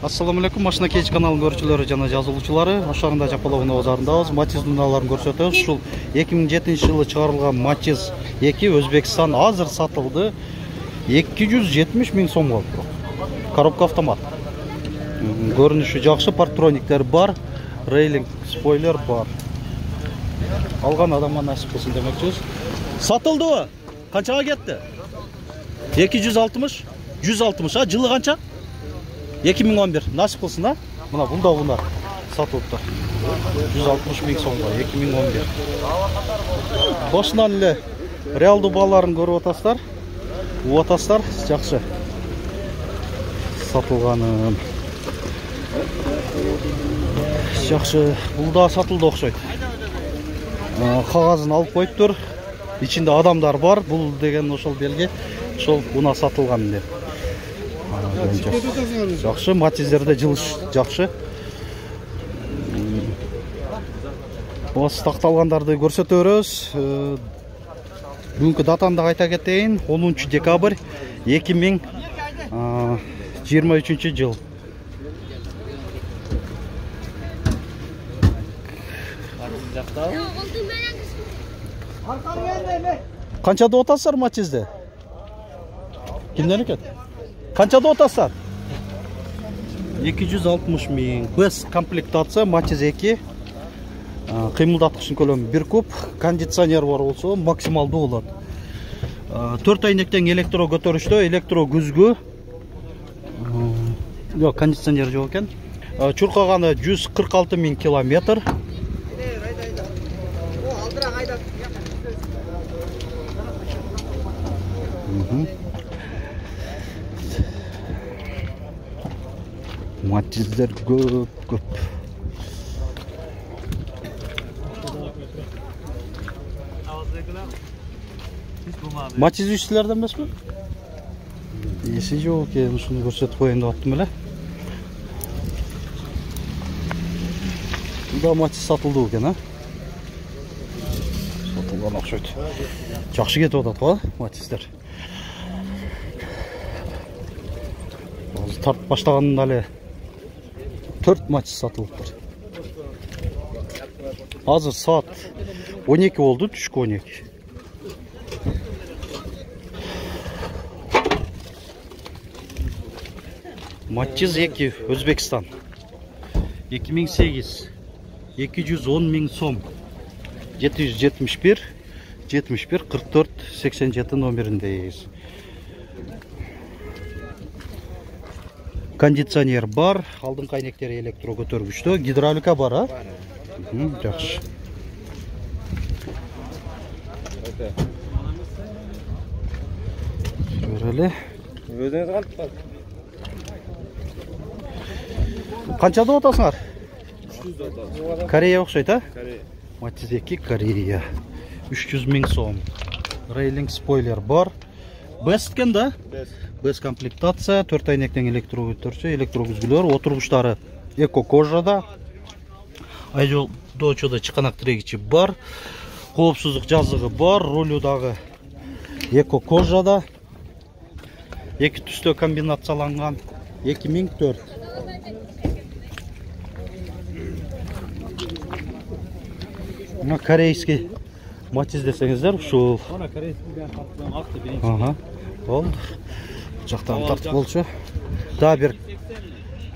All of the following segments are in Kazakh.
Assalamu alaikum, Машина Кеч каналының көрүүчүлөрү жана жазылуучулары. Ашарында Жапаловун базарындабыз. Матиз дуналарын көрсөтөбүз. Ушул 2007 жылы чыгарылган Матиз 2 Өзбекстан азыр сатылды. 270 миң сомго. Коробка автомат. Көрүнүшү жакшы, партрониктер бар, рейлинг спойлер бар. Алган адамга насип болсун демекчибиз. Сатылдыбы? Канчага кетти? 260, 160, а жылы канча? 2011 насip olsun ha. Bunlar satılıptır. 160 ming so'mga 2011. Boşundan ile realdu bağların görüp otaslar. Bu otaslar жақсы satılganın. Жақсы. Бұл da satıldı okşaydı. Қағазын алып koyuptur. İçinde adamlar var. Бұл деген ошол белги. Ошол бuna satılgan деп. Жақсы, матиздерде жылыш жақсы. Осы тақталғандарды көрсөтө беребиз. Бүгүнкү датаны да айта кетейин. 10 декабрь 2023 жыл. Канчада отасыздар матизде? Кимден экен? Канчада отасыздар? 260 миң. Без комплектация Матиз 2. Кыймылдаткычтын көлөмү 1 куб. Кондиционер бар болсо максималдуу болот. 4 айнектен электро көтөрүштө, электро күзгү. Жок, кондиционер жок экен. Чуркаганы 146 миң километр. Matizler көп. Matiz üstlerden emес mi? Esi yok eкен, şunu көрсөтүп коеюн деп аттым эле. Bu da Matiz satıldı eкен, ha? Satılgan окшойт. Жакшы кетип атат го, Matizler. Tart başlagанда эле 4 Matiz satılıptır. Hazır saat 12 oldu, düşük 12. Matiz 2 Özbekistan 2008 210 ming so'm 771 44 87 nomerindeyiz. Кондиционер бар, алдын кайнектери электро көтөргүчтө, гидравлика бар, а? Жакшы. Көрөлү. Өзүңүз кантып? Канчада отасыңар? 300 отасың. Корея окшойт, а? Корея. Матиз 2 Корея. 300 миң сом. Рейлинг спойлер бар. Бест экен да? Без комплектация, 4 айнектен электро көтөрчү, электро күзгүлөр, отургучтары эко кожада. Айжолдоочодо чыканак тирегичи бар. Коопсуздук жазыгы бар, ролу дагы эко кожада. Эки түстө комбинацияланган 2004. Мына корейский Матиз десеңиздер, ушул. Мына корейский тартылган акты биринчи. Ага. Болду. Жактан тартып болчу. Да бир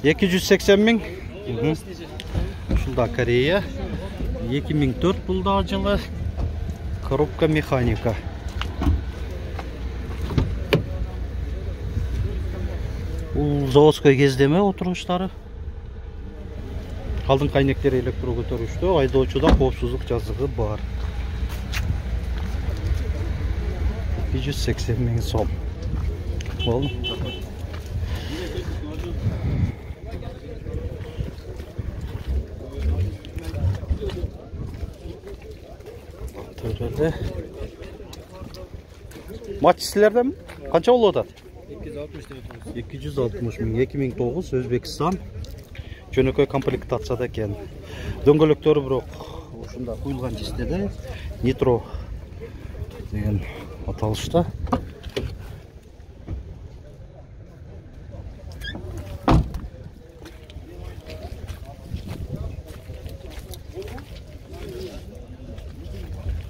280 миң. Ушулда Корея. 2004 бул да жылы. Коробка механика. Бул заводской кездеме отургучтары. Алдын кайнектери электро көтөрүштө, айдоочуда коопсуздук жазыгы бар. 280 миң сом. Болду. Төрөлдө. Матизлерден канча болуп атат? 260 миң 2009 Өзбекстан. Жөнөкөй комплектацияда экен. Дөңгөлөктөрү бирок ушунда куюлган жестеде нитро деген аталышта.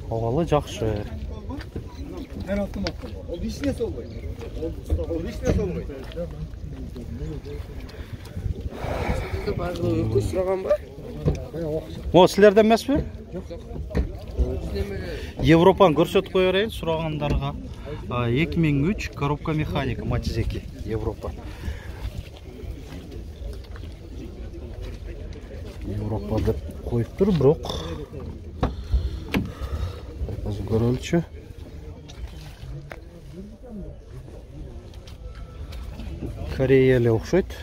Абалы жакшы. Мен аттым. Ол вишня солбой. Ол вишня солбой. Сізді барлығы өкіз сұраған ба? О, сілерден емес пе? Европаны көрсетіп қой берейін сұрағандарға. 2003 коробка механика Matiz 2 Европа. Европа деп қойып тұр, бірақ қазір көрелші. Кореялы ұқсайды.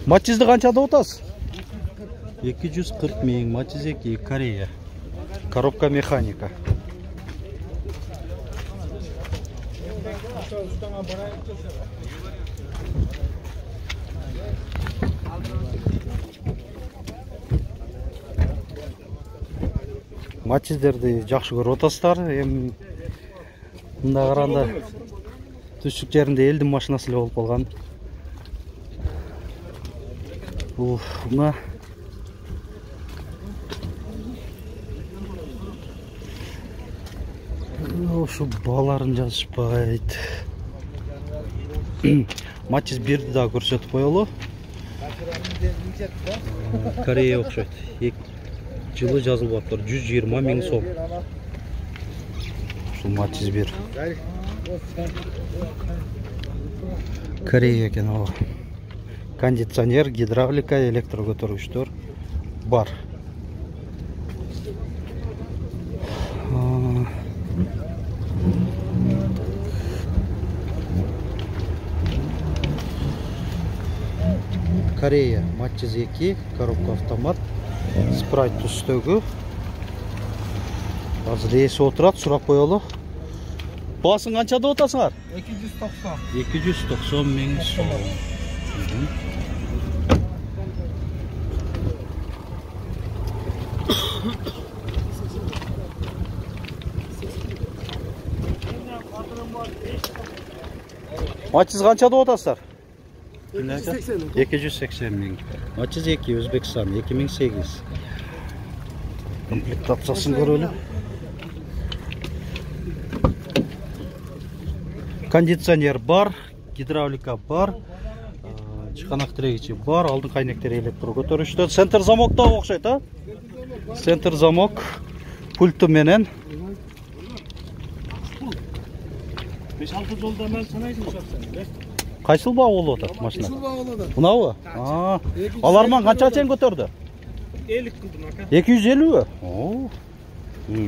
Matiz'de қаншада отасыз? 240 мың, Matiz 2 Корея. Коробка механика. Matiz'дерді жақсы көріп отасыздар. Мында қарағанда түстік жерінде елдің машинасы болып қалған. Мына шу баларын жазышпайды. Matiz 1-ді да көрсетіп қойылы. Корея ұқсайды. Жылы жазылып атыр 120 мың сом. Шу Matiz 1. Корея екен ол. Кондиционер, гидравлика, электрокөтөргүчтөр бар. Корея Matiz 2 коробка автомат. Спрайт түстөгү. Азыр ээси отурат, сурап коелу. Басың канчада отасыңар? 290. 290 мың сом. Matiz қаншада отасыздар? 280 мың. Matiz 2 Өзбекстан 2008. Комплектациясын көрелі. Кондиционер бар, гидравлика бар, чықанақ тірегічі бар, алдын қайнектері электрокөтөргүчтөр. Центр замокта оқшайды, центр замок пульті менен. 5-6 жолда мен санайсың шақсан. Қайсыл бағы олы отыр машина? Қайсыл бағы олады? Мұнауы? Аларман қанша тен көтерді? 50 күлдім ака. 250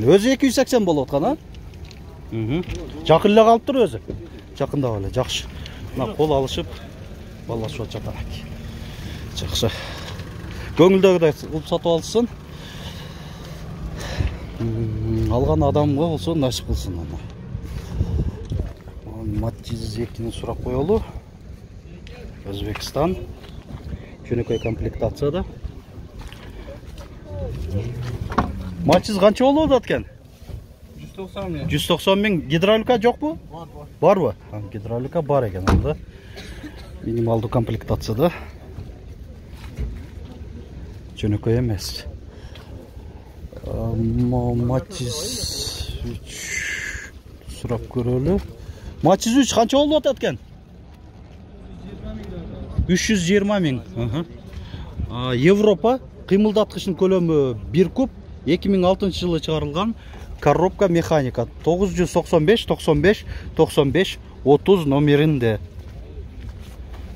Өзі 280 бол отқан, Жақынлы қалып тұр өзі. Жақында әлі, жақшы. Қол алышып, балашып жатқан әке. Жақсы. Көңілдегідей ұлып сатып алсын. Алған адамға болсын, насip қылсын. Matiz 2-ні сұрап қойылу. Өзбекстан. Жөнекей комплектацияда. Matiz қанша олуды аткен? 190 мың. 190 мың. Гидравлика жоқ бұ? Бар бұ? Гидравлика бар екен. Минималды комплектацияда. Жөнекей емес. Matiz 3 сұрап көрелі. Matiz 3 қанша олуды аткен? 320 мың. Европа қимылдатқышын көлемі 1 куб. 2006 жылы шығарылған коробка механика 995-95-95-30 номерінде.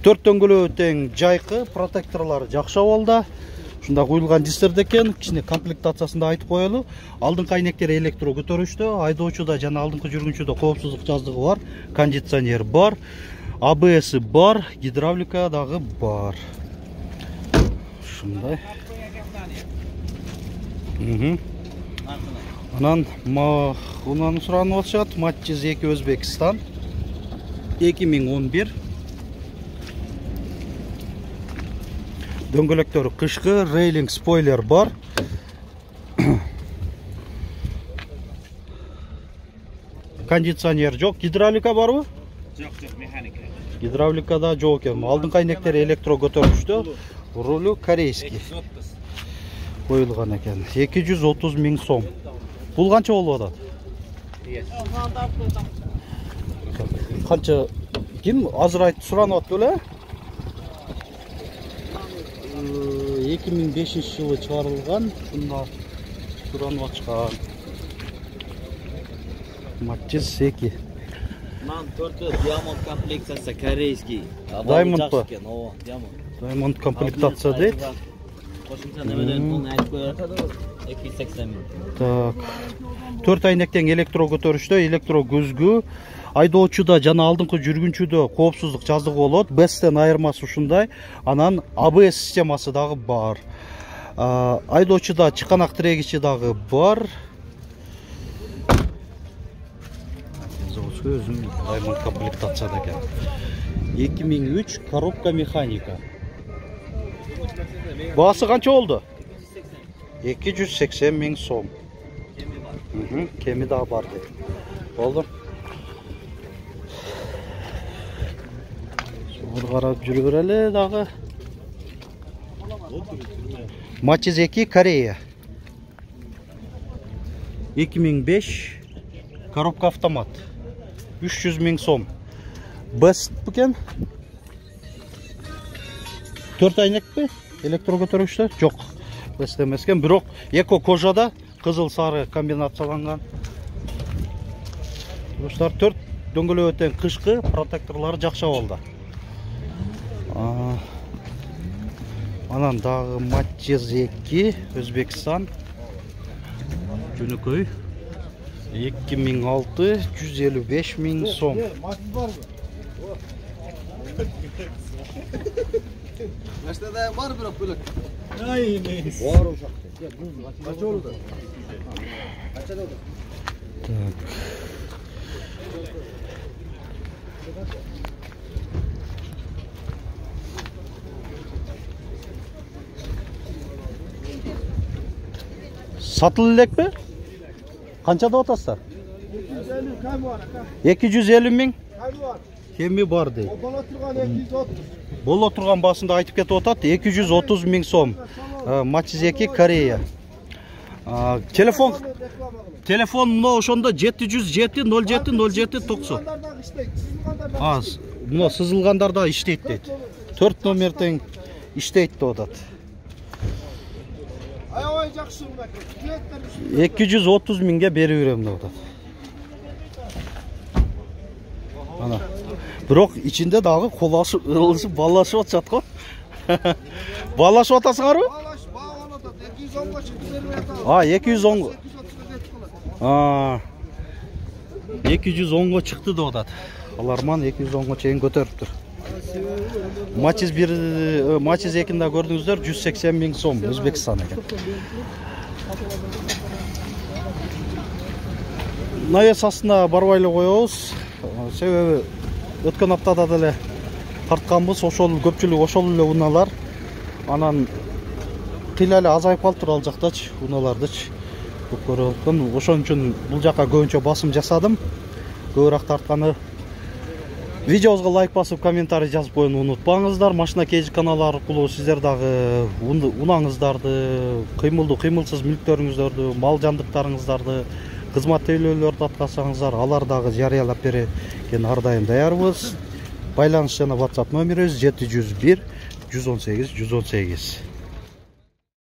4 дөңгөлөгі тең жайқы, протекторлары жақша олда. Шында қойылған дистерді екен, кішіне комплектациясында айтып қойылы. Алдын қайнектері электрокөтөргүчтө, айдоочуда жана алдыңкы жүргүнчүдө коопсуздук жаздыгы бар, кондиционер бар, ABS бар, гидравлика дагы бар. Шундай. Анан суранып атышат. Matiz 2 Өзбекстан 2011. Дөңгөлөктөрү кышкы, рейлинг, спойлер бар. кондиционер жоқ, гидравлика барбы? Жоқ, механика. Гидравликада жоқ екен. Алдыңғы айнектері электро көтөрүштү. Рулю корейский. 230. Коюлган экен. 230 миң сом. Бул канча болуп атат? Канча ким азыр айтып суранып атты беле? 2005 жылы чыгарылган, шунда суранып атышкан. Матчис 2. Ман 4 диамond комплектация корейский. Diamond па? Диамond. Diamond комплектация дейт. Кошумча немелерин bunu айтып коёрат. 280 миң. Так. 4 айнектен электро көтөрүштө, электро көзгү, айдоочуда жана алдыңкы жүргүнчүдө коопсуздук жаздыгы болот. BES-тен айырмасы ушундай. Анан ABS системасы дагы бар. Айдоочуда чыканак тирегичи дагы бар. Өзүм Diamond комплектацияда экен. 2003 коробка механика. Баасы канча болду? 280 миң сом. Кеми дагы бар дейт. Болду. Шуну карап жүрө берели дагы. Матчиз 2 Корея. 2005 коробка автомат. 300 миң сом. BES бекен? 4 айнекпи? Электро көтөрүштө? Жок. BES эмескен, бирок эко кожада кызыл сары комбинацияланган. Достар 4 дөңгөлөктөн кышкы протекторлору жакшы болду. Анан дагы Матчиз 2 Өзбекстан. Жөнөкөй 2006 155 миң сом. Başta var bırak bırak. Ay neyse. Var uşak. Kaç oldu? Kaç oldu? Так. Satıl eлекпи? Канчада атасыздар? 250 миң? Кеми бар дейт. Bola turgan 230. Боло турган басында айтып кетип атат 230 миң сом. Матчиз 2 Корея. Телефон мына ошондо 707 07 07 90. Аз. Мына сызылгандарда иштейт дейт. 4 номерден иштейт деп атат. Ай жакшы мына. 230 миңге берип берем деп атат. Ана. Бирок ичинде дагы колашып, ылышып, баллашып атышат го. Баллашып атасыңарбы? Балаш, баган атат. 210 чыкты берип атат. 210. 210 чыкты деп атат. Аларман 210 чейин көтөрүптүр. Матчиз 1, Матчиз 2-нде көрдүңүздөр 180 миң сом Өзбекстан экен. Навес астына барбай эле коебуз. Себеби өткөн аптада деле тартканбыз, ошол көпчүлүк ошол эле унаалар. Анан кыйла эле азайып калыптыр ал жактачы, унаалардычы. Көп көрөткөн. Ошон үчүн бул жака көбүнчө басым жасадым. Көбүрөөк тартканы. Видеобузга лайк басып, комментарий жазып коюуну унутпаңыздар. Машина KG каналы аркылуу сиздер дагы унаңыздарды, кыймылдуу, кыймылсыз мүлктөрүңүздөрдү, мал жандыктарыңыздарды, кызмат төлөөлөрдү аткарсаңыздар, алар дагы жарыялап берген ар дайым даярбыз. Байланыш жана WhatsApp номерибиз 701 118 118.